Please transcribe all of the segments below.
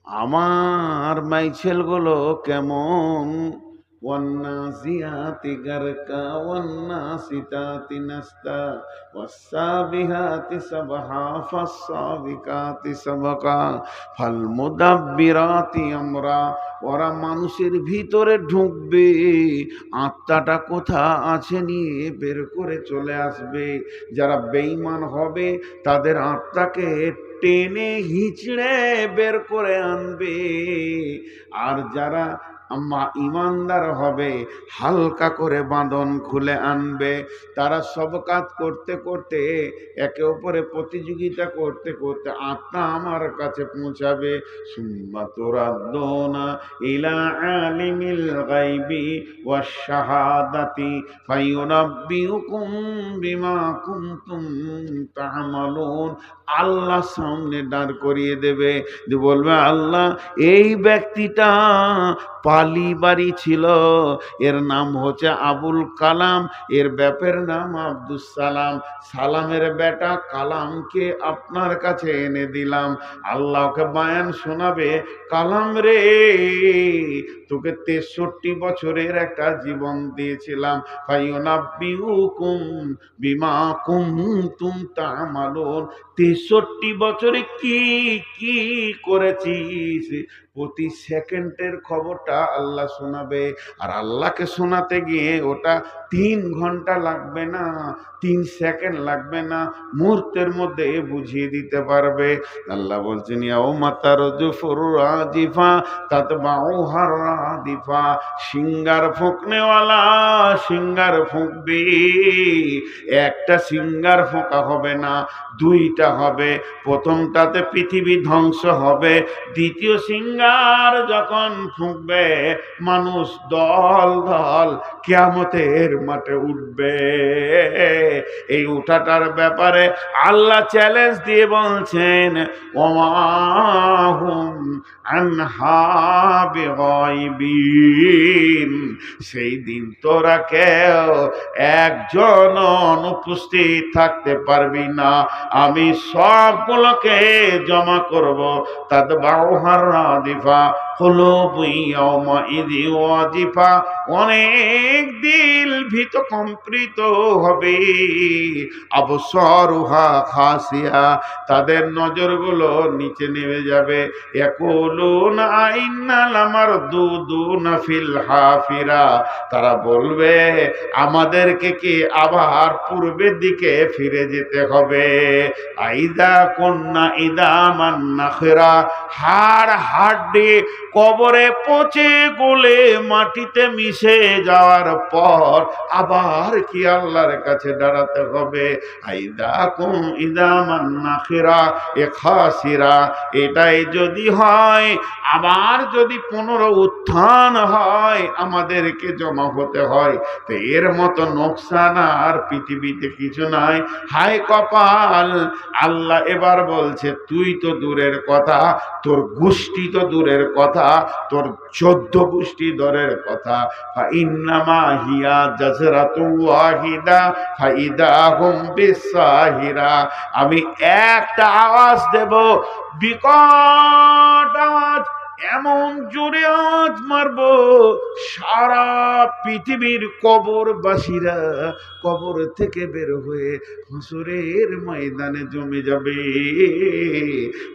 আমার মাইছেলগুলো কেমন, ওয়ান্নাসিয়াতি গারকা ওয়ান্নাসিতাতি নাস্তা ওয়াসসাবিহাতি সাবহা ফাসসাবিকাতি সাবকা ফালমুদাব্বিরাতি আমরা। ওরা মানুষের ভিতরে ঢুকবে, আত্মাটা কোথা আছে নিয়ে বের করে চলে আসবে। যারা বেঈমান হবে তাদের আত্মাকে টেনে হিচড়ে বের করে আনবে, আর যারা ইমানদার হবে হালকা করে বাঁধন খুলে আনবে। তারা সব কাজ করতে করতে, একে অপরে প্রতিযোগিতা করতে করতে আত্মা আমার কাছে পৌঁছাবে। সুম্মা তুরাদ্দুনা ইলা আলিমিল গায়বি ওয়াশ শাহাদাতি ফায়ুনাব্বিউকুম বিমা কুনতুম তা'মালুন। আল্লাহ সামনে দাঁড় করিয়ে দেবে, বলবে আল্লাহ এই ব্যক্তিটা পালি বাড়ি ছিল, এর নাম হচ্ছে আবুল কালাম, এর বাপের নাম আব্দুস সালাম, সালামের বেটা কালামকে আপনার কাছে এনে দিলাম। আল্লাহকে বায়ান শোনাবে, কালাম রে তোকে 63 বছরের একটা জীবন দিয়েছিলাম, ফায়ুনাব্বিউকুম বিমা কুনতুম তা'মালুন। 63 বছরে কি কি করেছিস প্রতি সেকেন্ডের খবরটা আল্লাহ শোনাবে। আর আল্লাহকে শোনাতে গিয়ে ওটা 3 ঘন্টা লাগবে না, 3 সেকেন্ড লাগবে না, মুহূর্তের মধ্যে বুঝিয়ে দিতে পারবে। আল্লাহ বলছেন ইয়াউমা তারজুফুর রাজিফা তাতবাউহার রাদিফা। সিঙ্গার ফুঁকনেওয়ালা সিঙ্গার ফুঁকবে, একটা সিঙ্গার ফোঁকা হবে না, 2টা হবে। প্রথমটাতে পৃথিবী ধ্বংস হবে, দ্বিতীয় সিঙ্গার যখন ফুঁকবে মানুষ দল দল কিয়ামতের মাঠে উঠবে। এই উঠাটার ব্যাপারে আল্লাহ চ্যালেঞ্জ দিয়ে বলছেন ওমা হুম আনহা বিগাইবিন। সেই দিন তোরা কেউ একজন অনুপস্থিত থাকতে পারবি না, আমি সবগুলোকে জমা করব। তাতবাউহার রাদিফা কুলুবু ইয়াউমাইযি ওয়াজিফা। অনেক দিল ভীত কম্পিত হবে। আবসারুহা খাসিয়া, তাদের নজরগুলো নিচে নেমে যাবে। ইয়াকুলুনা আইন্না লামারদুদুনা ফিল হাফিরা, তারা বলবে আমাদেরকে কি আবার পূর্বের দিকে ফিরে যেতে হবে। আইদা কন্যা ইদামান নাখরা, হাড় হাড্ডি কবরে পচে গলে মাটিতে মিশে যাওয়ার পর আবার কি আল্লাহর কাছে দাঁড়াতে হবে। আইদা কুম ইদামান নাখরা এ খাসিরা, এটাই যদি হয়, আবার যদি পুনরুত্থান হয়, আমাদেরকে জমা হতে হয়, তো এর মতো নোকসান আর পৃথিবীতে কিছু নাই। হায় কপাল। আল্লাহ এবার বলছে তুই তো দূরের কথা, তোর গোষ্ঠী তো দূরের কথা, তোর 14 গোষ্ঠী দূরের কথা। ফাইন্নামা হিয়া জাজরাতু ওয়াহিদা ফাইদা হুম বিসাহিরা। আমি একটা আওয়াজ দেব, বিকট আওয়াজ, এমন জোরে আওয়াজ মারব সারা পৃথিবীর কবরবাসীরা কবর থেকে বের হয়ে হাসরের ময়দানে জমে যাবে,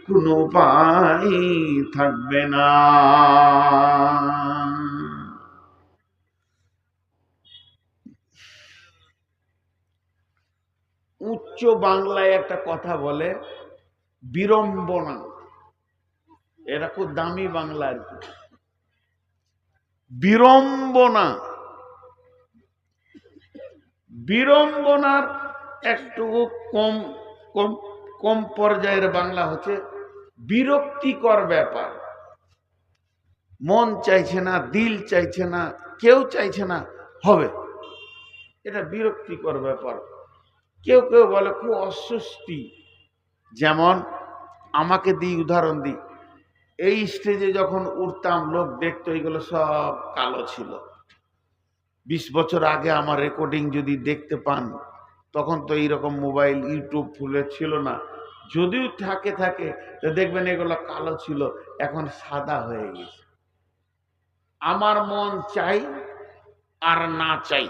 কোনো উপায় থাকবে না। উচ্চ বাংলায় একটা কথা বলে বিড়ম্বনা, এটা খুব দামি বাংলা আর কি। বিড়ম্বনা, বিড়ম্বনার একটু কম কম কম পর্যায়ের বাংলা হচ্ছে বিরক্তিকর ব্যাপার। মন চাইছে না, দিল চাইছে না, কেউ চাইছে না, হবে, এটা বিরক্তিকর ব্যাপার। কেউ কেউ বলে খুব অস্বস্তি। যেমন আমাকে দিই, উদাহরণ দিই, এই স্টেজে যখন উঠতাম লোক দেখতো এগুলো সব কালো ছিল। 20 বছর আগে আমার রেকর্ডিং যদি দেখতে পান, তখন তো এইরকম মোবাইল ইউটিউব ফুলে ছিল না, যদিও থাকে তো দেখবেন এগুলো কালো ছিল। এখন সাদা হয়ে গেছে। আমার মন চাই আর না চাই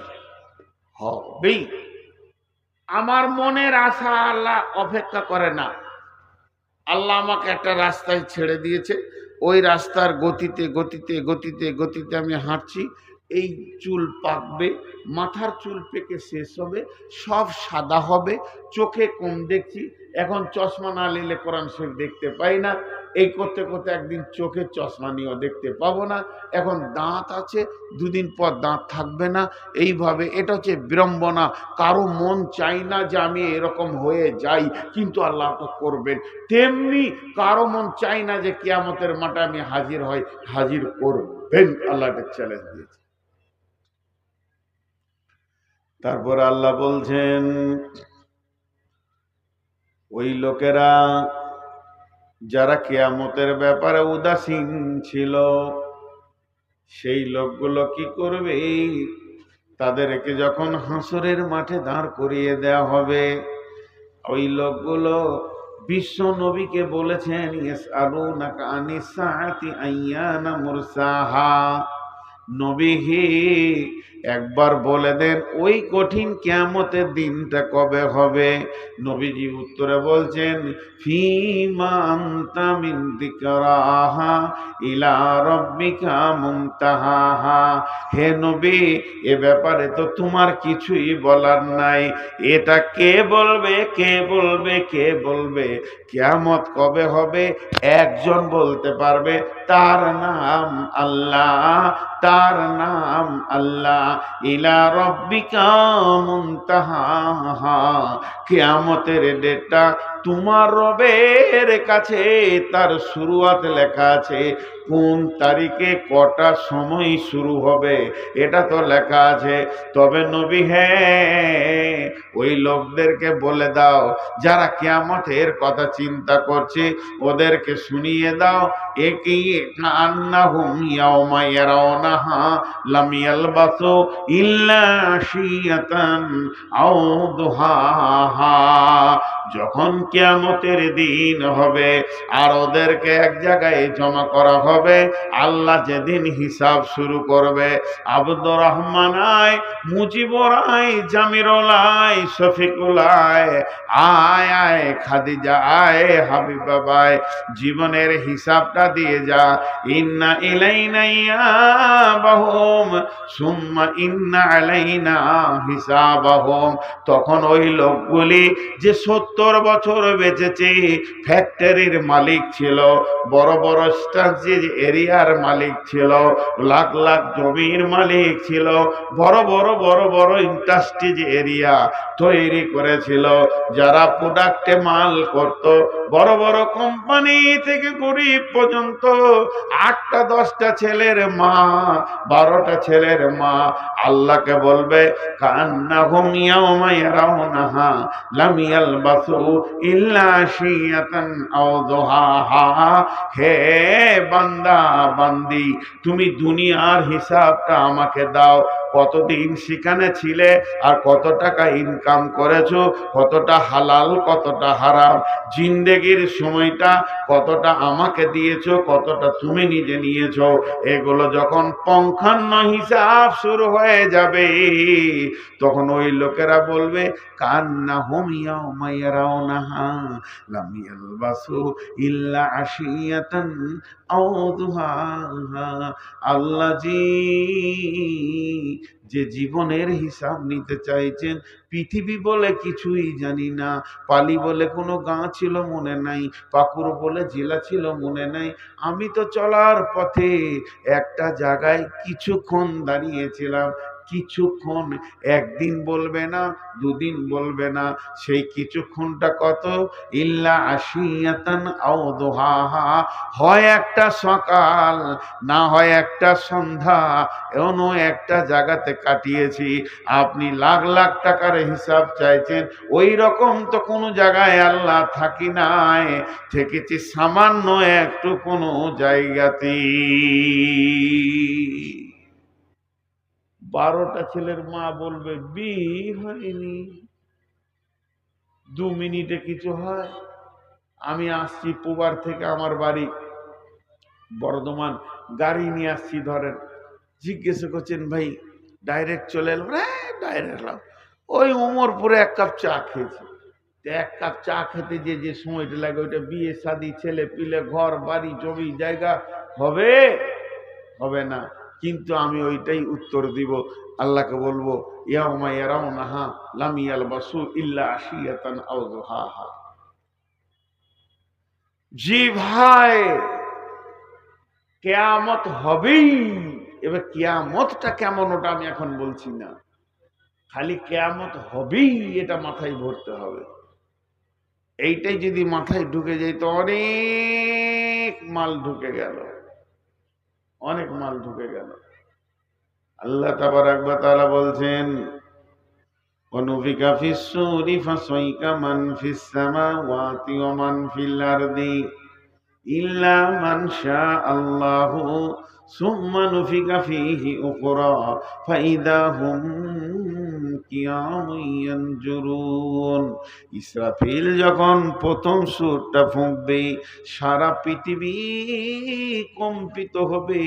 হবেই। আমার মনের আশা আল্লাহ অপেক্ষা করে না। আল্লাহ আমাকে একটা রাস্তায় ছেড়ে দিয়েছে, ওই রাস্তার গতিতে গতিতে গতিতে গতিতে আমি হাঁটছি। এই চুল পাকবে, মাথার চুল পেকে শেষ হবে, সব সাদা হবে, চোখে কম দেখছি, এখন চশমা না নিলে কোরআন শরীফ দেখতে পাই না, এই করতে করতে একদিন চোখে চশমা নিয়েও দেখতে পাবো না, এখন দাঁত আছে, দুদিন পর দাঁত থাকবে না, এইভাবে। এটা হচ্ছে বিড়ম্বনা। কারো মন চাই না যে আমি এরকম হয়ে যাই, কিন্তু আল্লাহ তো করবেন। তেমনি কারো মন চাই না যে কিয়ামতের মাঠে আমি হাজির হই, হাজির করবেন। আল্লাহ একটা চ্যালেঞ্জ দিয়েছে। তারপর আল্লাহ বলছেন, ওই লোকেরা যারা কিয়ামতের ব্যাপারে উদাসীন ছিল, সেই লোকগুলো কি করবে? তাদেরকে যখন হাসরের মাঠে দাঁড় করিয়ে দেওয়া হবে, ওই লোকগুলো বিশ্ব নবীকে বলেছেন, ইয়াসআলুনাকা আনিস সাআতি আইয়ানা মুরসাহা, নবী হে একবার বলে দেন ওই কঠিন কিয়ামতের দিনটা কবে হবে। নবীজি উত্তরে বলছেন, ফীমা আনতা মিন যিকরাহা ইলা রাব্বিকা মুনতাহাহা, হে নবী এ ব্যাপারে তো তোমার কিছুই বলার নাই। এটা কে বলবে, কে বলবে, কে বলবে? কিয়ামত কবে হবে একজন বলতে পারবে, তার নাম আল্লাহ, তার নাম আল্লাহ। ইলা রাব্বিকা মুনতাহাহা, কিয়ামতের ডেটটা তোমার রবের কাছে তার শুরুয়াত লেখা আছে, কোন তারিখে কটা সময় শুরু হবে এটা তো লেখা আছে। তবে নবী হ্যাঁ, ওই লোকদেরকে বলে দাও যারা কিয়ামতের কথা চিন্তা করছে, ওদেরকে শুনিয়ে দাও, একি আন্নাহুম ইয়াওমা ইয়ারাউনাহা লাম ইয়ালবাসু ইল্লা আশিয়াতান আও দুহাহা, যখন কিয়ামতের দিন হবে আর ওদেরকে এক জায়গায় জমা করা হবে, আল্লাহ যেদিন হিসাব শুরু করবে, আব্দুর রহমান আয়, মুজিবুর আয়, জামিরুল আয়, শফিকুল আয়, আয় আয়, খাদিজা আয়, হাবিবা আয়, জীবনের হিসাবটা দিয়ে যা। ইন্না ইলাইনা ইয়াবাহুম সুম্মা ইন্না আলাইনা হিসাবাহুম। তখন ওই লোকগুলি যে 70 বছর বেঁচেছে, ফ্যাক্টরির মালিক ছিল, বড় বড় স্ট্রাটেজিক এরিয়ার মালিক ছিল, লাখ লাখ জমির মালিক ছিল, বড় বড় বড় বড় ইন্ডাস্ট্রিজ এরিয়া তৈরি করেছিল, যারা প্রোডাক্টে মাল করত, বড় বড় কোম্পানি থেকে গরিব পর্যন্ত, 8টা 10টা ছেলের মা, 12টা ছেলের মা আল্লাহকে বলবে, কান্নাহুম ইয়াওমা ইয়ারাউনাহা লাম ইয়ালবাসু ইল্লা আশিয়াতান আও দুহাহা, হে বান্দা বান্দি তুমি দুনিয়ার হিসাবটা আমাকে দাও, কতদিন সেখানে ছিলে আর কত টাকা ইনকাম করেছো, কতটা হালাল কতটা হারাম, জিন্দেগির সময়টা কতটা আমাকে দিয়েছো, কতটা তুমি নিজে নিয়েছো। এগুলো যখন পঙ্খান্ন হিসাব শুরু হয়ে যাবে, তখন ওই লোকেরা বলবে, কান্নাহুম ইয়াওমা ইয়ারাউনাহা লাম ইয়ালবাসু ইল্লা আশিয়াতান আও দুহাহা। আল্লাহ জি যে জীবনের হিসাব নিতে চাইছেন, পৃথিবী বলে কিছুই জানি না, পালি বলে কোনো গাঁ ছিল মনে নাই, পাকুড় বলে জেলা ছিল মনে নাই, আমি তো চলার পথে একটা জায়গায় কিছুক্ষণ দাঁড়িয়েছিলাম, কিছুক্ষণ, একদিন বলবে না, দুদিন বলবে না, সেই কিছুক্ষণটা কত? ইল্লা আশিয়াতান আও দুহাহা, হয় একটা সকাল, না হয় একটা সন্ধ্যা, এমন একটা জায়গাতে কাটিয়েছি। আপনি লাখ লাখ টাকার হিসাব চাইছেন, ওই রকম তো কোনো জায়গায় আল্লাহ থাকি নাই, থেকেছি সামান্য একটু কোনো জায়গাতে। 12টা ছেলের মা বলবে, বিয়ে হয়নি, 2 মিনিটে কিছু হয়? আমি আসছি পুবার থেকে আমার বাড়ি, বর্ধমান গাড়ি নিয়ে আসছি ধরেন, জিজ্ঞেস করছেন ভাই ডাইরেক্ট চলে এলাম, ডাইরেক্ট এলাম, ওই উমরপুরে এক কাপ চা খেয়েছি। এক কাপ চা খেতে যে সময়টা লাগে ওইটা বিয়ে শাদী ছেলে পিলে ঘর বাড়ি জমি জায়গা হবে হবে না। কিন্তু আমি ওইটাই উত্তর দিব, আল্লাহকে বলবো ইয়াউমা ইয়ারাউনাহা লাম ইয়ালবাসু ইল্লা আশিয়াতান আও যুহাহা। জি ভাই, কিয়ামত হবেই। এবার কিয়ামতটা কেমন ওটা আমি এখন বলছি না, খালি কিয়ামত হবেই এটা মাথায় ভরতে হবে। এইটাই যদি মাথায় ঢুকে যায় তো অনেক মাল ঢুকে গেল, অনেক মাল ঢুকে গেল। আল্লাহ তাবারাক ওয়া তাআলা বলছেন ওয়ানুফিকা ফিস-সূরি ফাসাইকা মান ফিস-সামাওয়াতি ওয়া মান ফিল-আরদি ইল্লা মান শাআল্লাহু সুম্মা নুফিকা ফীহি উখরা ফাইদা হুম কিয়ামুন ইয়ানজুরুন। ইসরাফিল যখন প্রথম সূরটা ফুঁকবে সারা পৃথিবী কম্পিত হবে,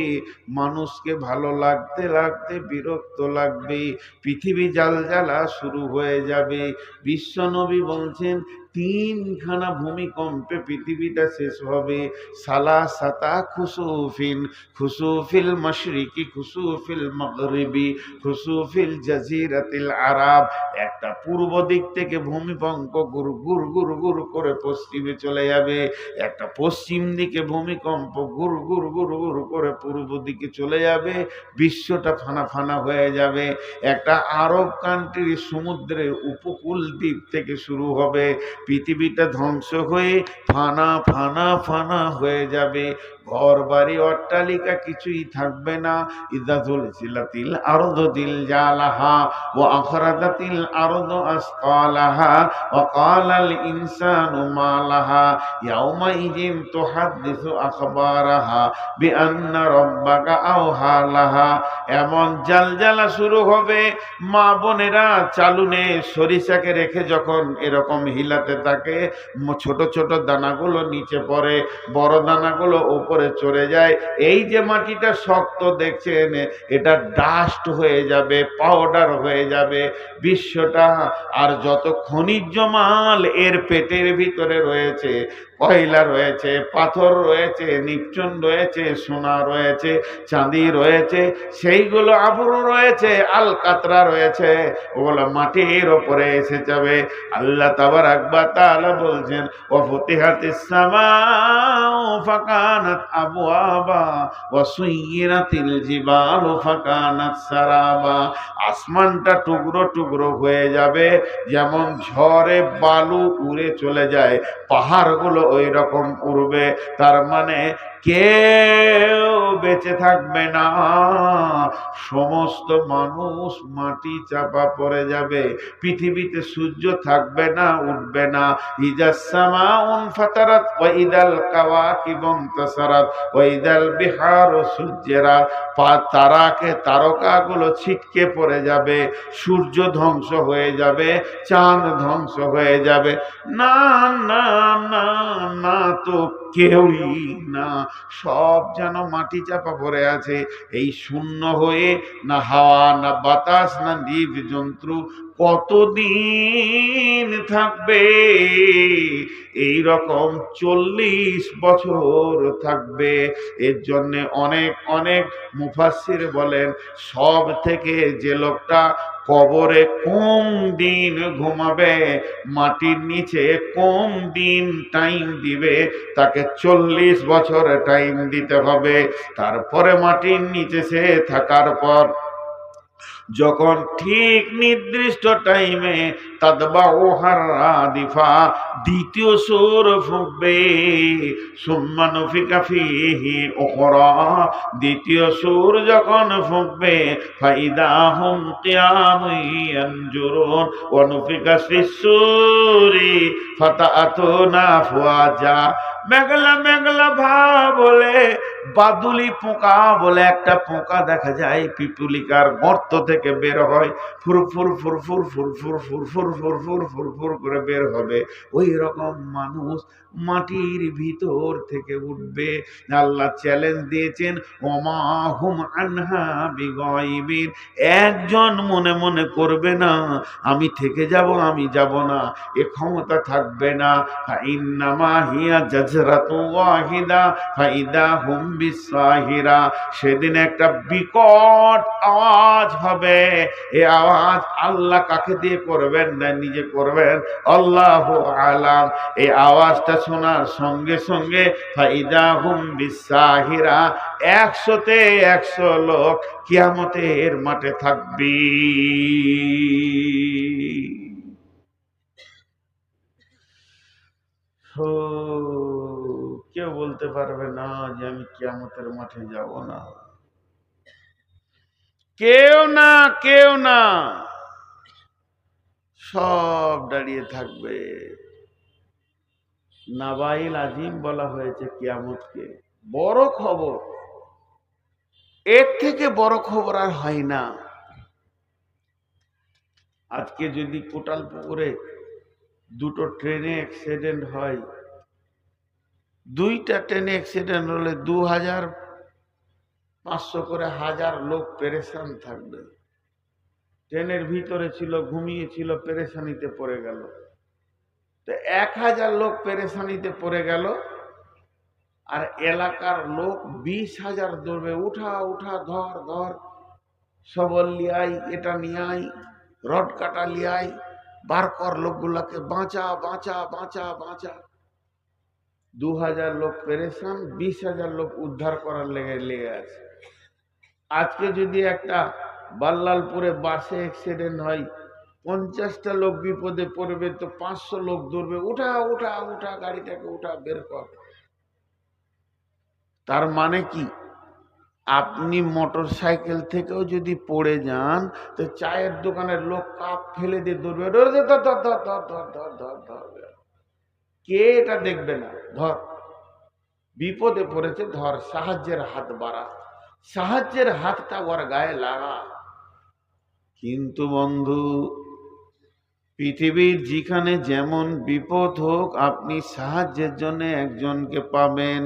মানুষকে ভালো লাগতে লাগতে বিরক্ত লাগবে, পৃথিবী জালজালা শুরু হয়ে যাবে। বিশ্বনবী বলছেন তিনখানা ভূমিকম্পে পৃথিবীটা শেষ হবে। সালাসাতা খুসুফিন, খুসুফিল মাশরিকি, খুসুফিল মাগরিবি, খুসুফিল জাজিরাতিল আরব। একটা পূর্ব দিক থেকে ভূমিকম্প গুর গুর গুর গুর করে পশ্চিমে চলে যাবে, একটা পশ্চিম দিকে ভূমিকম্প গুর গুর গুর গুর করে পূর্ব দিকে চলে যাবে, বিশ্বটা ফানা ফানা হয়ে যাবে। একটা আরব কান্ট্রির সমুদ্রের উপকূল দ্বীপ থেকে শুরু হবে, পৃথিবীটা ধ্বংস হয়ে ফানা ফানা ফানা হয়ে যাবে, ঘর বাড়ি অট্টালিকা কিছুই থাকবে না। ইযা যুলজিলাতিল আরদু জিলজালাহা ওয়া আখরাজাতিল আরদু আসকালাহা ওয়া ক্বালাল ইনসানু মা লাহা ইয়াউমা ইযিন তুহাদ্দিসু আখবারাহা বিআন্না রাব্বাকা আওহা লাহা। এমন জালজালা শুরু হবে, মা বোনেরা চালুনে সরিষাকে রেখে যখন এরকম হিলাতে থাকে, ছোট ছোট দানাগুলো নিচে পড়ে, বড় দানাগুলো উপরে চলে যায়। এই যে মাটিটা শক্ত দেখছেন, এটা ডাস্ট হয়ে যাবে, পাউডার হয়ে যাবে বিশ্বটা। আর যত খনিজ মাল এর পেটের ভিতরে রয়েছে, কয়লা রয়েছে, পাথর রয়েছে, নিপচন রয়েছে, সোনা রয়েছে, চাঁদি রয়েছে, সেইগুলো আবরু রয়েছে, আলকাতরা রয়েছে, ওগুলো মাটির ওপরে এসে যাবে। আল্লাহ তাবারাক ওয়া তাআলা বলছেন ওয়া ফুতিহাতিস সামাউ ফাকানাত আবওয়াবা ওয়া সুয়িরাতিল জিবালু ফাকানাত সারাবা। আসমানটা টুকরো টুকরো হয়ে যাবে, যেমন ঝড়ে বালু উড়ে চলে যায়, পাহাড়গুলো ওই রকম উড়বে। তার মানে কেউ বেঁচে থাকবে না, সমস্ত মানুষ মাটি চাপা পড়ে যাবে, পৃথিবীতে সূর্য থাকবে না, উঠবে না। ইজাস সামাউন ফাতারাত ওয়া ইদাল কাওয়াকিবু ইনতাসারাত ওয়া ইদাল বিহারু সুজ্জিরাত। তারকাগুলো ছিটকে পড়ে যাবে, সূর্য ধ্বংস হয়ে যাবে, চাঁদ ধ্বংস হয়ে যাবে। না না না না, তো কেউই না, সব যেন মাটি চাপা পড়ে আছে। এই শূন্য হয়ে না হাওয়া, না বাতাস, না জীব জন্তু কতদিন থাকবে? এই রকম 40 বছর থাকবে। এর জন্য অনেক অনেক মুফাসসির বলেন সব থেকে যে লোকটা কবরে কম দিন ঘুমাবে, মাটির নিচে কম দিন টাইম দিবে, তাকে 40 বছর টাইম দিতে হবে। তারপরে মাটির নিচে সে থাকার পর যখন ঠিক নির্দিষ্ট টাইমে তাদবাউহার রাদিফা দ্বিতীয় সূর ফুঁকবে, সুম্মা নুফিকা ফীহি উখরা, দ্বিতীয় সূর যখন ফুঁকবে, ফাইদা হুম কিয়ামুন ইয়ানজুরুন ওয়া নুফিকা ফিস-সূরি ফাতাআতুনা আফওয়াজা। মেঘলা মেঘলা ভাব বলে বাদুলি পোকা বলে একটা পোকা দেখা যায় পিপুলিকার গর্ত গর্ত থেকে বের হয়, ফুরফুর ফুরফুর ফুরফুর ফুরফুর ফুরফুর ফুরফুর করে বের হবে, ওই রকম মানুষ মাটির ভিতর থেকে উঠবে। আল্লাহ চ্যালেঞ্জ দিয়েছেন, ওমা হুম আনহা বিগাইবিন। একজন মনে মনে করবে না আমি থেকে যাব, আমি যাব না, এ ক্ষমতা থাকবে না। ফাইন্নামা হিয়া জাজরাতু ওয়াহিদা ফাইদা হুম বিসাহিরা। সেদিন একটা বিকট আওয়াজ হবে, এই আওয়াজ আল্লাহ কাকে দিয়ে করবেন না নিজে করবেন, আল্লাহু আলাম। এই আওয়াজটা শোনার সঙ্গে সঙ্গে ফাইদা হুম বিসাহিরা, 100তে 100 লোক কিয়ামতের মাঠে থাকবে। কেউ বলতে পারবে না যে আমি কিয়ামতের মাঠে যাব না, কেউ না, কেউ না, সব দাঁড়িয়ে থাকবে। নাবাইল আজিম বলা হয়েছে কিয়ামতকে, বড় খবর, এর থেকে বড় খবর আর হয় না। আজকে যদি কোটালপুকুরে দুটো ট্রেনে অ্যাক্সিডেন্ট হয়, দুইটা ট্রেনে অ্যাক্সিডেন্ট হলে 2500 করে 1000 লোক পেরেশান থাকবে। ট্রেনের ভিতরে ছিল, ঘুমিয়েছিল, পেরেশানিতে পড়ে গেল, তো 1000 লোক পেরেশানিতে পড়ে গেল, আর এলাকার লোক 20,000 দৌড়বে, উঠা উঠা, ধর ধর, সবল লিয়াই, এটা নিয়াই, রড কাটা লিয়াই, বার কর লোকগুলাকে, বাঁচা বাঁচা বাঁচা বাঁচা। 2000 লোক পেরেশান, 20,000 লোক উদ্ধার করার লেগে আছে। আজকে যদি একটা বাল্লালপুরে বাসে অ্যাক্সিডেন্ট হয়, 50টা লোক বিপদে পড়বে, তো 500 লোক দৌড়বে, উঠা উঠা উঠা, গাড়িটাকে উঠা, বের কর। তার মানে কি, আপনি মোটর সাইকেল থেকেও যদি পড়ে যান, তো চায়ের দোকানের লোক কাপ ফেলে দিয়ে দৌড়বে, ধর ধর ধর ধর ধর ধর ধর ধর ধর, কে এটা দেখবে না, ধর, বিপদে পড়েছে, ধর, সাহায্যের হাত বাড়া, সাহায্যের হাতটা ওর গায়ে লাগা। কিন্তু বন্ধু, পৃথিবীর যেখানে যেমন বিপদ হোক, আপনি সাহায্যের জন্য একজনকে পাবেন।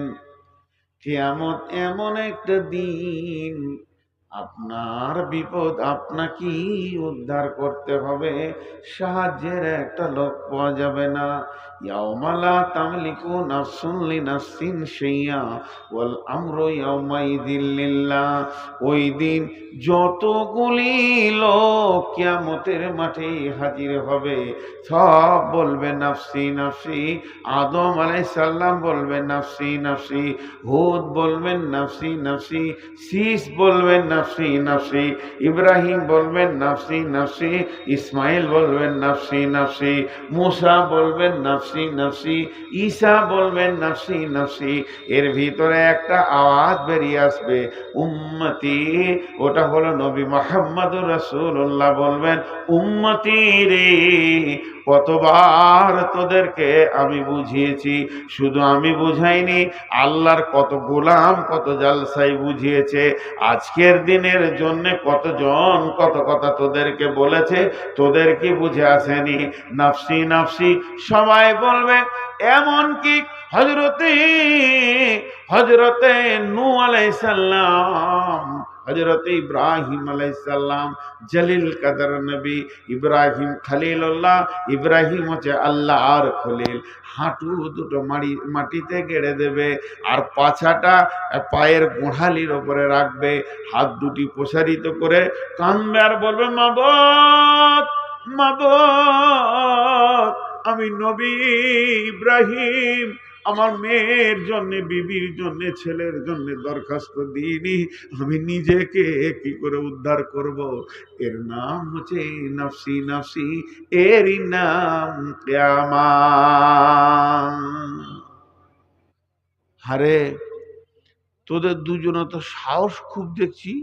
কিয়ামত এমন একটা দিন, আপনার বিপদ আপনাকেই উদ্ধার করতে হবে, সাহায্যের একটা লোক পাওয়া যাবে না। ইয়াউমা লা তামলিকু নাফসুন লিনাফসিন শাইআ ওয়াল আমরু ইয়াউমাইযিন লিল্লাহ। ওই দিন যতগুলি লোক কিয়ামতের মাঠে হাজির হবে, সব বলবে নাফসি নাফসি। আদম আলাইহিস সালাম বলবেন নাফসি নাফসি, হুদ বলবেন নাফসি নাফসি, শীস বলবেন নাফসি নাফসি, ইব্রাহিম বলবেন নাফসি নাফসি, ইসমাইল বলবেন নাফসি নাফসি, মুসা বলবেন নাফসি নাফসি, ঈসা বলবেন নাফসি নাফসি। এর ভিতরে একটা আওয়াজ বেরিয়ে আসবে, উম্মতি। ওটা হলো নবী মুহাম্মদুর রাসূলুল্লাহ বলবেন, উম্মতি রে, কতবার তোদেরকে আমি বুঝিয়েছি, শুধু আমি বুঝাইনি, আল্লাহর কত গোলাম কত জালসাই বুঝিয়েছে। আজকের দিনের জন্য কতজন কত কথা তোদেরকে বলেছে, তোদের কি বুঝে আসেনি? নাফসি নাফসি সবাই বলবে। এমনকি হজরতে নূহ আলাইহিস সালাম, হজরত ইব্রাহিম আলাইহিস সালাম, জলিল কদর নবী ইব্রাহিম খলিলুল্লাহ, ইব্রাহিম হচ্ছে আল্লাহর খলিল, হাঁটু দুটো মাটিতে গেড়ে দেবে, আর পাছাটা পায়ের গোড়ালির ওপরে রাখবে, হাত দুটি প্রসারিত করে কাঁদবে আর বলবে, মাবুদ মাবুদ, আমি নবী ইব্রাহিম আমার মেয়ের জন্য, বিবির জন্য, ছেলের জন্য দরখাস্ত দিইনি, আমি নিজেকে কি করে উদ্ধার করব? এর নাম হচ্ছে নাফসি নাফসি, এরই নাম কিয়ামত। আরে তোদের দুজনে তো সাহস খুব দেখছি,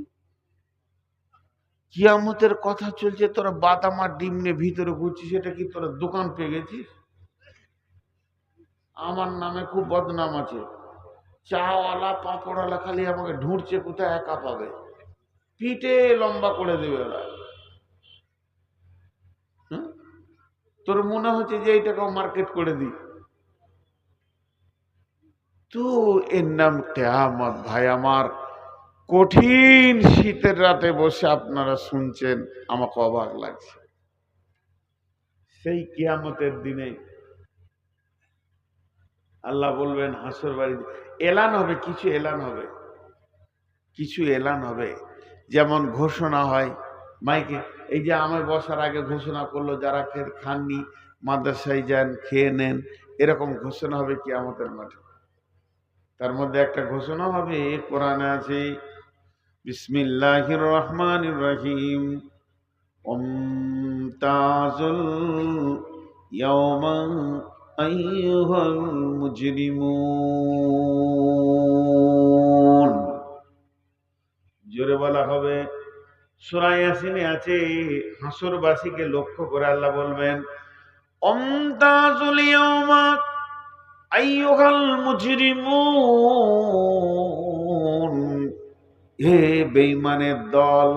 কিয়ামতের কথা চলছে, তোরা বাদাম আর ডিম নিয়ে ভিতরে ঘুরছিস, সেটা কি তোরা দোকান পেয়ে গেছিস? আমার নামে খুব বদনাম আছে, চাওয়ালা পাঁপড়ওয়ালা খালি আমাকে ঢুঁড়ছে, কোথায় একা পাবে। পিঠে লম্বা করে দেবে ওরা। হ্যাঁ? তোর মনে হচ্ছে যে এইটাকেও মার্কেট করে দিই। তো এর নাম কিয়ামত। ভাই আমার, কঠিন শীতের রাতে বসে আপনারা শুনছেন, আমাকে অবাক লাগছে। সেই কিয়ামতের দিনে আল্লাহ বলবেন হাসর বাড়িতে এলান হবে, কিছু এলান হবে, কিছু এলান হবে। যেমন ঘোষণা হয় মাইকে, এই যে আমার বসার আগে ঘোষণা করলো যারা খাননি মাদ্রাসায় যান খেয়ে নেন, এরকম ঘোষণা হবে কিয়ামতের মাঠে। তার মধ্যে একটা ঘোষণা হবে, কোরআনে আছে, বিসমিল্লাহির রহমানির রহিম, ওমতাজুল ইয়াওমা আইয়ুহাল মুজরিমুন। জোরে বলা হবে। সূরা ইয়াসিনে আছে, হাসরবাসীকে লক্ষ্য করে আল্লাহ বলবেন, ওমতাজুল ইয়াওমা আইয়ুহাল মুজরিমুন। হে বেঈমানের দল,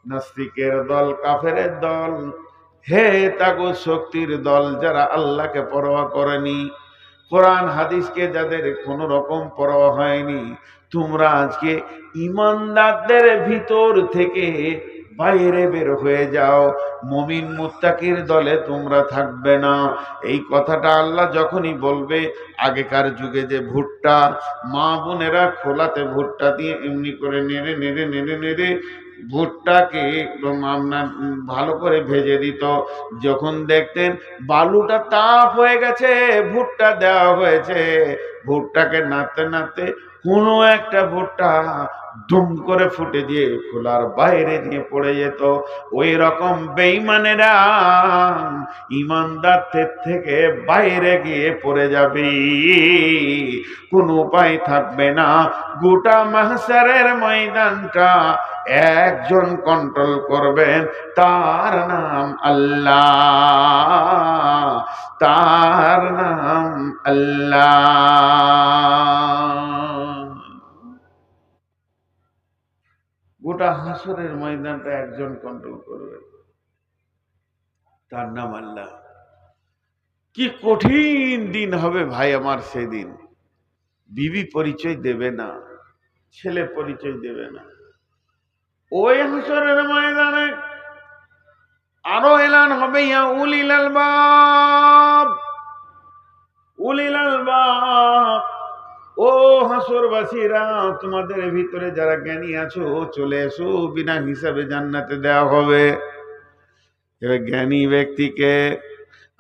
নাস্তিকের দল, কাফেরের দল, হে তাগুত শক্তির দল, যারা আল্লাহকে পরোয়া করেনি, কোরআন হাদিসকে যাদের কোনো রকম পরোয়া হয়নি, তোমরা আজকে ঈমানদারদের ভিতর থেকে বাইরে বের হয়ে যাও, মুমিন মুত্তাকির দলে তোমরা থাকবে না। এই কথাটা আল্লাহ যখনই বলবে, আগেকার যুগে যে ভুট্টা মা বোনেরা খোলাতে ভুট্টা দিয়ে এমনি করে নেড়ে নেড়ে নেড়ে নেড়ে ভুট্টাকে একদম আপনার ভালো করে ভেজে দিত, যখন দেখতেন বালুটা তাপ হয়ে গেছে, ভুট্টা দেওয়া হয়েছে, ভুট্টাকে নাড়তে নাড়তে কোনো একটা ভুট্টা দুম করে ফুটে দিয়ে খোলার বাইরে দিয়ে পড়ে যেত। ওই রকম বেঈমানেরা ঈমানদারদের থেকে বাইরে গিয়ে পড়ে যাবে, কোনো উপায় থাকবে না। গোটা মাহশারের ময়দানটা একজন কন্ট্রোল করবেন, তার নাম আল্লাহ, তার নাম আল্লাহ। গোটা হাসরের ময়দানটা একজন কন্ট্রোল করবে, তার নাম আল্লাহ। কি কঠিন দিন হবে ভাই আমার সেদিন। বিবি পরিচয় দেবে না, ছেলে পরিচয় দেবে না। ওই হাসরের ময়দানে আরো এলান হবে, ইয়া উলিল আলবাব, উলিল আলবাব, ও হাসরবাসীরা, তোমাদের ভিতরে যারা জ্ঞানী আছো চলে এসো, বিনা হিসাবে জান্নাতে দেওয়া হবে। এবার জ্ঞানী ব্যক্তিকে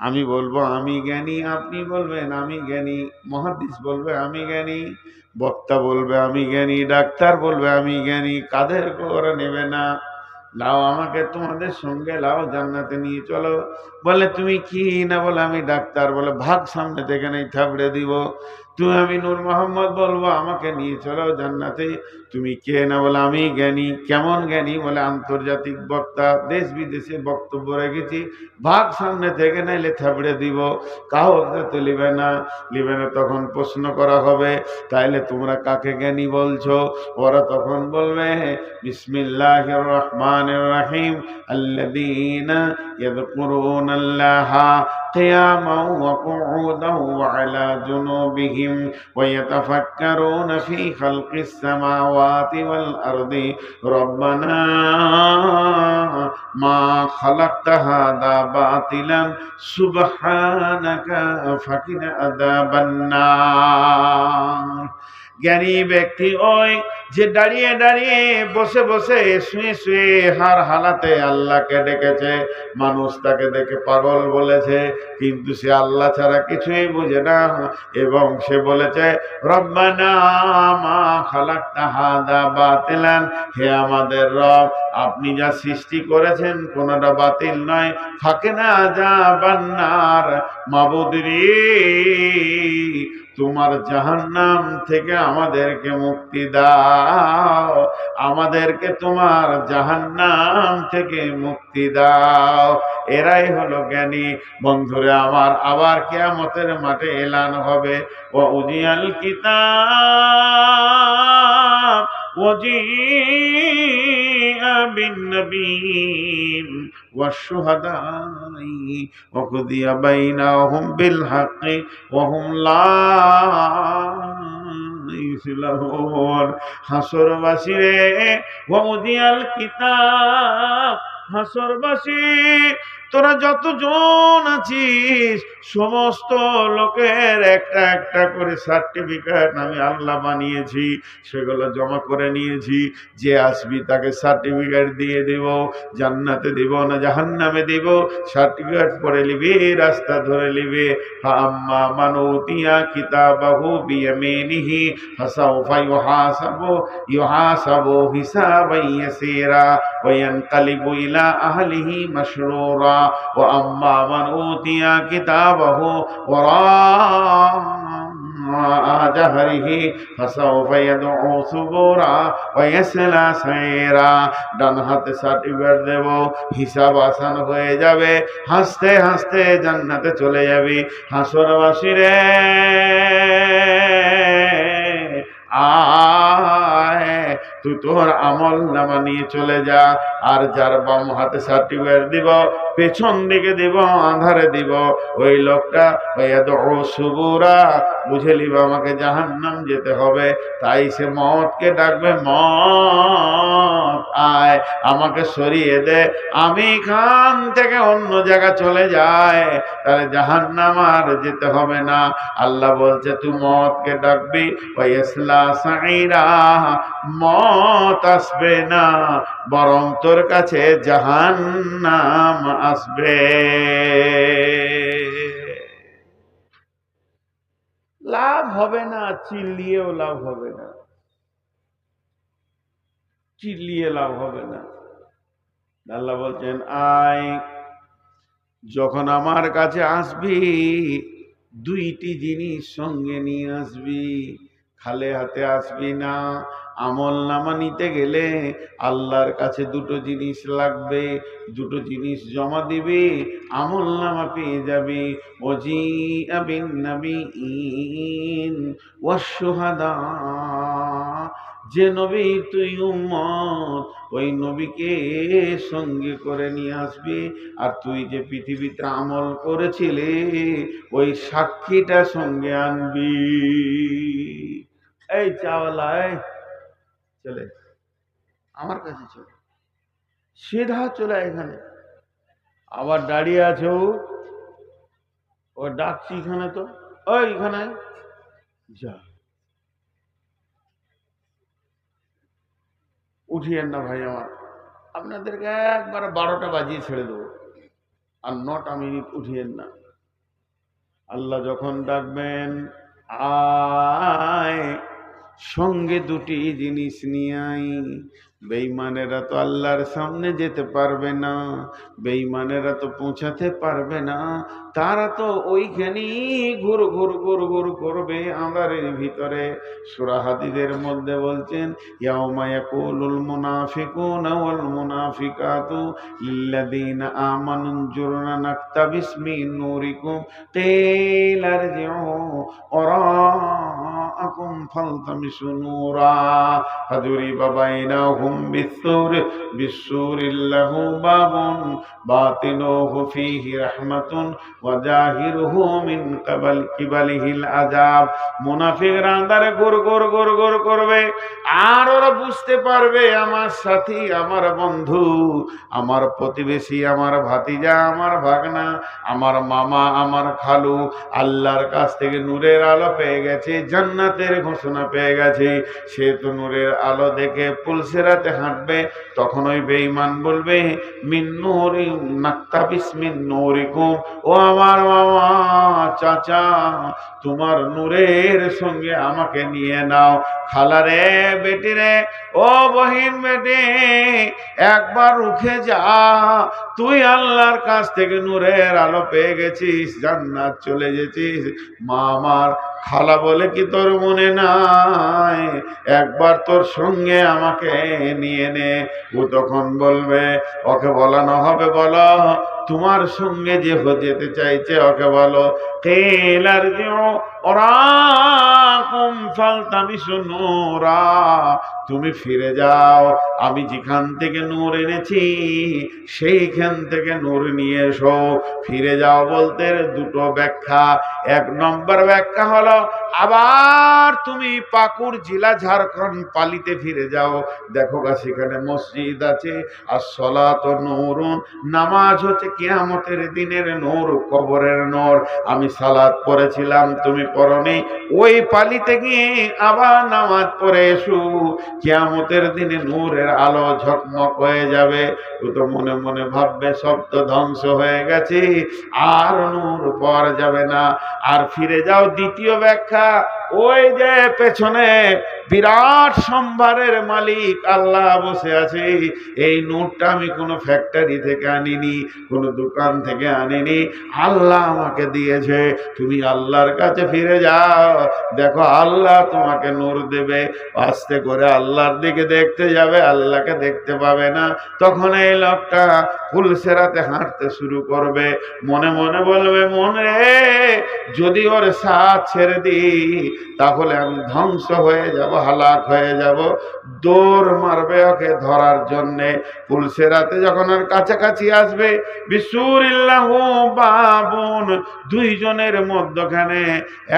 আমি বলবো আমি জ্ঞানী, আপনি বলবেন আমি জ্ঞানী, মুহাদ্দিস বলবে আমি জ্ঞানী, বক্তা বলবে আমি জ্ঞানী, ডাক্তার বলবে আমি জ্ঞানী, কাদের ওরা নেবে না। লাও আমাকে তোমাদের সঙ্গে লাও, জান্নাতে নিয়ে চলো। বলে তুমি কি না, বলে আমি ডাক্তার, বলে ভাগ সামনে থেকে নেই থাবড়ে দিব। তুমি আমি নূর মোহাম্মদ, বলবো আমাকে নিয়ে চলো জান্নাতে। তুমি কে না, বলে আমি জ্ঞানী। কেমন জ্ঞানী, বলে আন্তর্জাতিক বক্তা, দেশ বিদেশে বক্তব্য রেখেছি, ভাগ সামনে থেকে নাইলে থাবড়ে দিব। কাউকে তো লিবে না, লিবে না। তখন প্রশ্ন করা হবে, তাইলে তোমরা কাকে জ্ঞানী বলছো? ওরা তখন বলবে বিসমিল্লাহির রহমানির রহিম, আল্লাযীনা ইয়াযকুরুনাল্লাহা কিয়ামান ওয়া কুউদান ওয়া আলা জুনুবিহিম ওয়া ইয়াতাফাক্কারুনা ফী খালকিস সামাওয়াতি ওয়াল আরদি রব্বানা মা খালাকতা হাযা বাতিলান সুবহানাকা ফাকিনা আযাবান নার। জ্ঞানী ব্যক্তি ওই যে দাঁড়িয়ে দাঁড়িয়ে, বসে বসে, শুয়ে শুয়ে, হার হালাতে আল্লাহকে ডেকেছে। মানুষ তাকে দেখে পাগল বলেছে, কিন্তু সে আল্লাহ ছাড়া কিছুই বুঝে না, এবং সে বলেছে রব্বানা মা খালাকতা হাযা বাতিলান, হে আমাদের রব, আপনি যা সৃষ্টি করেছেন কোনটা বাতিল নয়, ফাকিনা আযাবান নার, মাবুদ রে, তোমার জাহান্নাম থেকে আমাদেরকে মুক্তি দাও, আমাদেরকে তোমার জাহান্নাম থেকে মুক্তি দাও। এরাই হলো জ্ঞানী। বন্ধুরে আমার, আবার কিয়ামতের মাঠে এলান হবে, ওয়া উজিয়াল কিতাব ওয়াজি بالنبيين والشهداء وقضي بينهم بالحق وهم لا يظلمون হাসরবাসী রে ওয়াউদিয়াল কিতাব হাসরবাসী তোরা যতজন আছিস সমস্ত লোকের একটা একটা করে সার্টিফিকেট আমি আল্লাহ বানিয়েছি, সেগুলো জমা করে নিয়েছি। যে আসবি তাকে সার্টিফিকেট দিয়ে দেব, জান্নাতে দিব না জাহান্নামে দিব, সার্টিফিকেট পরে নিবি, রাস্তা ধরে নিবি। আম্মা মান উতিয়া কিতাবাহু বিয়ামিনিহি ফাসাউফা ইউহাসাবু হিসাবান ইয়াসীরা ওয়া ইয়ানকালিবু ইলা আহলিহি মাসরুরা ওয়া আম্মা মান উতিয়া কিতাবাহু ওয়ারা জাহরিহি ফাসাউফা ইয়াদউ সুবুরা ওয়া ইয়াসলা সাইরা। ডান হাতে সার্টিফিকেট দেব, হিসাব আসান হয়ে যাবে, হাসতে হাসতে জান্নাতে চলে যাবি। হাসরবাসী রে আয় তুই তোর আমল নামা নিয়ে চলে যা। আর যার বাম হাতে সার্টিফিকেট দিব, পেছন দিকে দিব, আধারে দিব, ওই লোকটা সুবুরা বুঝে নিব আমাকে জাহান্নাম যেতে হবে। তাই সে মওতকে ডাকবে, মওত আয় আমাকে সরিয়ে দে, আমি এখান থেকে অন্য জায়গা চলে যায়, তাহলে জাহান্নাম আর যেতে হবে না। আল্লাহ বলছে তুই মওতকে ডাকবি, ওয়াইসলা সাইরা, মওত আসবে না, বরং তোর কাছে জাহান্নাম আসবে। লাভ হবে না, চিল্লিয়েও লাভ হবে না, চিল্লিয়ে লাভ হবে না। আল্লাহ বলছেন আয় যখন আমার কাছে আসবি দুইটি জিনিস সঙ্গে নিয়ে আসবি, খালে হাতে আসবি না। আমল নামা নিতে গেলে আল্লাহর কাছে দুটো জিনিস লাগবে, দুটো জিনিস জমা দিবি, আমল নামা পেয়ে যাবি। ওয়াজিআ বিন নাবিয়্যিন ওয়াশ শুহাদা, যে নবীর তুই উম্মত ওই নবীকে সঙ্গে করে নিয়ে আসবি। আর তুই যে পৃথিবীতে আমল করেছিলি ওই সাক্ষীটা সঙ্গে আনবি। এই চাওয়ালা চলে আমার কাছে, চলে সিধা চলে এখানে, আবার দাঁড়িয়ে আছে ও ডাকছি এখানে, তো ওই এখানে যা, উঠিয়েন না ভাই আমার, আপনাদেরকে একবার 12টা বাজিয়ে ছেড়ে দেবো, আর 9টা মিনিট উঠিয়েন না। আল্লাহ যখন ডাকবেন আয়, সঙ্গে দুটি জিনিস নিয়ে আই। বেঈমানেরা তো আল্লাহর সামনে যেতে পারবে না, বেঈমানেরা তো পৌঁছাতে পারবে না, তারা তো ওইখানেই ঘুর ঘুর ঘুর ঘুর করবে আঁধারের ভিতরে। সূরা হাদীদের মধ্যে বলছেন ইয়াউমা ইয়াকুলুল মুনাফিকুনা ওয়াল মুনাফিকাতু লিল্লাযীনা আমানু জুরনা নাকতাবিস মিন নূরিকুম কিলা ইরজিউ ওয়ারাআকুম ফালতামিসু নূরা ফাদুরিবা বাইনাহুম বিসসুরিন লাহু বাবুন বাতিনুহু ফীহি রাহমাতুন ওয়া জাহিরুহু মিন কিবালিহিল আযাব। মুনাফিকরা আন্ধারে গুর গুর গুর গুর করবে, আর ওরা বুঝতে পারবে আমার সাথী, আমার বন্ধু, আমার প্রতিবেশী, আমার ভাতিজা, আমার ভাগনা, আমার মামা, আমার খালু আল্লাহর কাছ থেকে নূরের আলো পেয়ে গেছে, জান্নাতের ঘোষণা পেয়ে গেছে। সে তো নূরের আলো দেখে পুলসিরাতে হাঁটবে। তখন ওই বেঈমান বলবে মিন নূরি নাকতাবিস মিন নূরিকুম, ও আমার মামা চাচা তোমার নূরের সঙ্গে আমাকে নিয়ে নাও। খালারে বেটি রে, ও বহিন বেটি, একবার উঠে যা, তুই আল্লাহর কাছ থেকে নূরের আলো পেয়ে গেছিস, জান্নাত চলে গেছিস। মা আমার খালা বলে কি তোর মনে নাই, একবার তোর সঙ্গে আমাকে নিয়ে নে। ও তখন বলবে, ওকে বলানো হবে, বলো তোমার সঙ্গে যে যেতে চাইছে ওকে বলো কিল আরজিউ ওরাকুম ফালতামিসু নূরা, তুমি ফিরে যাও, আমি যেখান থেকে নূর এনেছি সেইখান থেকে নূর নিয়ে এসো। ফিরে যাও বলতে দুটো ব্যাখ্যা। এক নম্বর ব্যাখ্যা হলো আবার তুমি পাকুড় জেলা ঝাড়খণ্ড পালিতে ফিরে যাও, দেখো গা সেখানে মসজিদ আছে। আর সলাত নূরুন, নামাজ হচ্ছে কিয়ামতের দিনের নূর, কবরের নূর। আমি সালাত পড়েছিলাম, তুমি পড়নি, ওই পালিতে গিয়ে আবার নামাজ পড়ে এসো, কিয়ামতের দিনে নূরের আলো ঝকমক হয়ে যাবে। ও তো মনে মনে ভাববে সব তো ধ্বংস হয়ে গেছে, আর নূর পাওয়া যাবে না। আর ফিরে যাও দ্বিতীয় ব্যাখ্যা, ওই যে পেছনে বিরাট সম্ভারের মালিক আল্লাহ বসে আছে, এই নূরটা আমি কোনো ফ্যাক্টরি থেকে আনিনি, কোনো দোকান থেকে আনিনি, আল্লাহ আমাকে দিয়েছে। তুমি আল্লাহর কাছে ফিরে যাও, দেখো আল্লাহ তোমাকে নূর দেবে। আস্তে করে আল্লাহর দিকে দেখতে যাবে, আল্লাহকে দেখতে পাবে না। তখন এই লোকটা ফুলসেরাতে হাঁটতে শুরু করবে, মনে মনে বলবে মনে যদি ওর সাথ ছেড়ে দিই তাহলে আমি ধ্বংস হয়ে যাব, হালাক হয়ে যাব। দৌড় মারবে ওকে ধরার জন্যে। ফুলসেরাতে যখন ওর কাছাকাছি আসবে, বিসুরিল্লাহু বাবুন, দুইজনের মধ্যখানে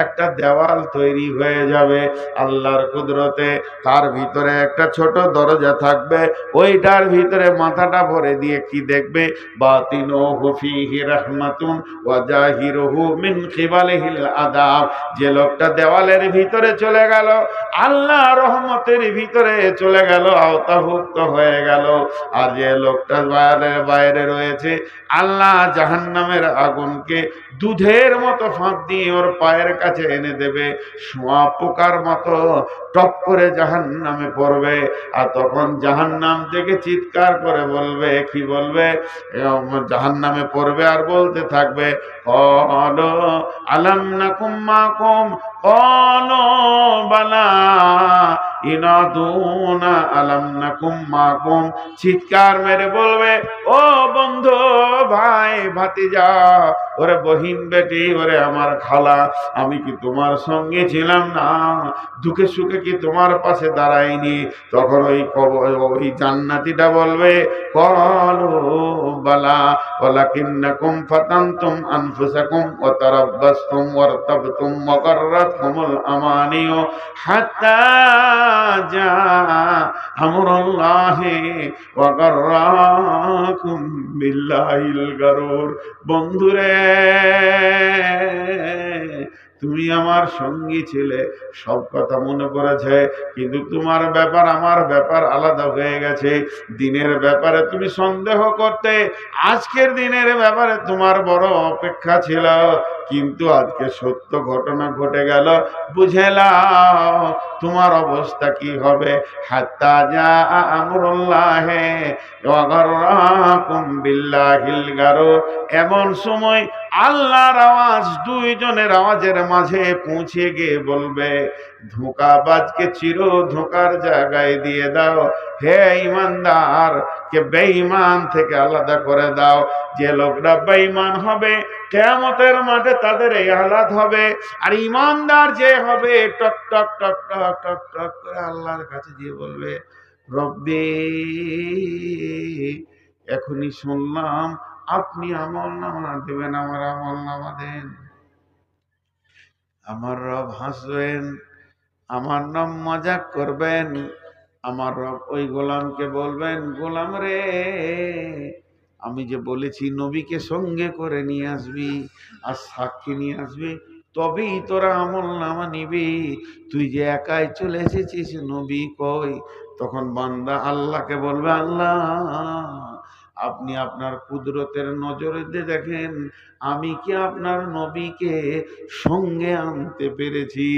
একটা দেওয়াল তৈরি হয়ে যাবে আল্লাহর কুদরতে। তার ভিতরে একটা ছোট দরজা থাকবে, ওইটার ভিতরে মাথাটা ভরে দিয়ে কি দেখবে, বাতিনুহু ফীহি রাহমাতুন ওয়া জাহিরুহু মিন কিবালিহিল আযাব। যে লোকটা দেওয়ালের ভিতরে চলে গেল, আল্লাহ রহমতের ভিতরে চলে গেল, আওতাভুক্ত হয়ে গেল। আর যে লোকটা বাইরে রয়েছে, আল্লাহ জাহান্নামের আগুনকে দুধের মতো ফাঁক দিয়ে ওর পায়ের কাছে এনে দেবে, শোয়া পোকার মতো টপ করে জাহান্নামে পড়বে। আর তখন জাহান্নাম থেকে চিৎকার করে বলবে, কি বলবে, জাহান্নামে পড়বে আর বলতে থাকবে ক্বালু আলাম নাকুম মাকুম, ক্বালু বালা ইনাদুনা আলাম নাকুম মাকুম। চিৎকার মেরে বলবে, ও বন্ধু, ভাই, ভাতিজা, ওরে বহিন বেটি, ওরে আমার খালা, আমি কি তোমার সঙ্গে ছিলাম না? দুঃখে সুখে কি তোমার পাশে দাঁড়াইনি? তখন ওই জান্নাতীটা বলবে ক্বালু বালা ওয়ালাকিন্নাকুম ফাতানতুম আনফুসাকুম ওয়া তারাব্বাসতুম ওয়ারতাবতুম ওয়া গাররাতকুমুল আমানিয়ু হাত্তা জা আমরুল্লাহি ওয়া গাররাকুম বিল্লাহিল গারুর। বন্ধুরে, তুমি আমার সঙ্গী ছিলে, সব কথা মনে পড়েছে, কিন্তু তোমার ব্যাপার আমার ব্যাপার আলাদা হয়ে গেছে। দিনের ব্যাপারে তুমি সন্দেহ করতে, আজকের দিনের ব্যাপারে তোমার বড় অপেক্ষা ছিল, কিন্তু আজকে সত্য ঘটনা ঘটে গেল, বুঝেলাম তোমার অবস্থা কি হবে। হাত্তা জা আমরুল্লাহি ওয়া গাররাকুম বিল্লাহিল গারুর। এমন সময় আল্লাহর আওয়াজ দুইজনের আওয়াজের মাঝে পৌঁছে গিয়ে বলবে, ধোঁকাবাজকে চির ধোঁকার জায়গায় দিয়ে দাও, হে ঈমানদার কে বেঈমান থেকে আলাদা করে দাও। যে লোকরা বেঈমান হবে কিয়ামতের মাঠে তাদের এই হালাত হবে, আর ঈমানদার যে হবে টক টক টক টক টক টক করে আল্লাহর কাছে গিয়ে বলবে, রব্বি, এখনই শুনলাম আপনি আমলনামা দেবেন, আমার আমলনামা দেন। আমার রব হাসবেন, আমার নাম মজাক করবেন। আমার রব ওই গোলামকে বলবেন, গোলাম রে, আমি যে বলেছি নবীকে সঙ্গে করে নিয়ে আসবি আর সাক্ষী নিয়ে আসবি, তবেই তোরা আমলনামা নিবি। তুই যে একাই চলে এসেছিস, নবী কই? তখন বান্দা আল্লাহকে বলবে, আল্লাহ, আপনি আপনার কুদরতের নজরে দেখেন আমি কি আপনার নবীকে সঙ্গে আনতে পেরেছি।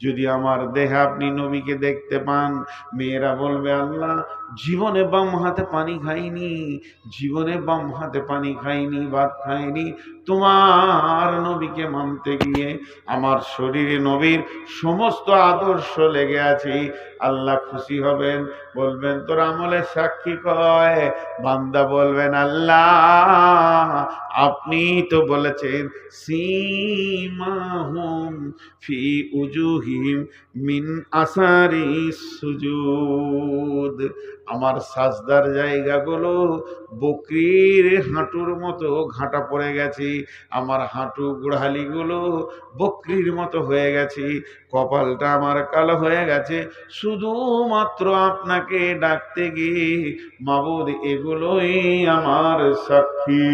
যদি আমার দেহে আপনি নবীকে দেখতে পান, মেয়েরা বলবে, আল্লাহ, জীবনে বাম হাতে পানি খাইনি, জীবনে বাম হাতে পানি খাইনি, ভাত খাইনি, তোমার নবীকে মানতে গিয়ে আমার শরীরে নবীর সমস্ত আদর্শ লেগে আছে। আল্লাহ খুশি হবেন, বলবেন তোর আমলের সাক্ষী কয়, বান্দা বলবেন আল্লাহ আপনি তো বলেছেন সীমাহুম ফি উজুহিম মিন আসারি সুজুদ, আমার সাজদার জায়গাগুলো বকরির হাঁটুর মতো ঘাটা পড়ে গেছে, আমার হাঁটু গুড়ালিগুলো বকরির মতো হয়ে গেছে, কপালটা আমার কালো হয়ে গেছে, শুধুমাত্র আপনাকে ডাকতে গিয়ে মাবুদ এগুলোই আমার সাক্ষী।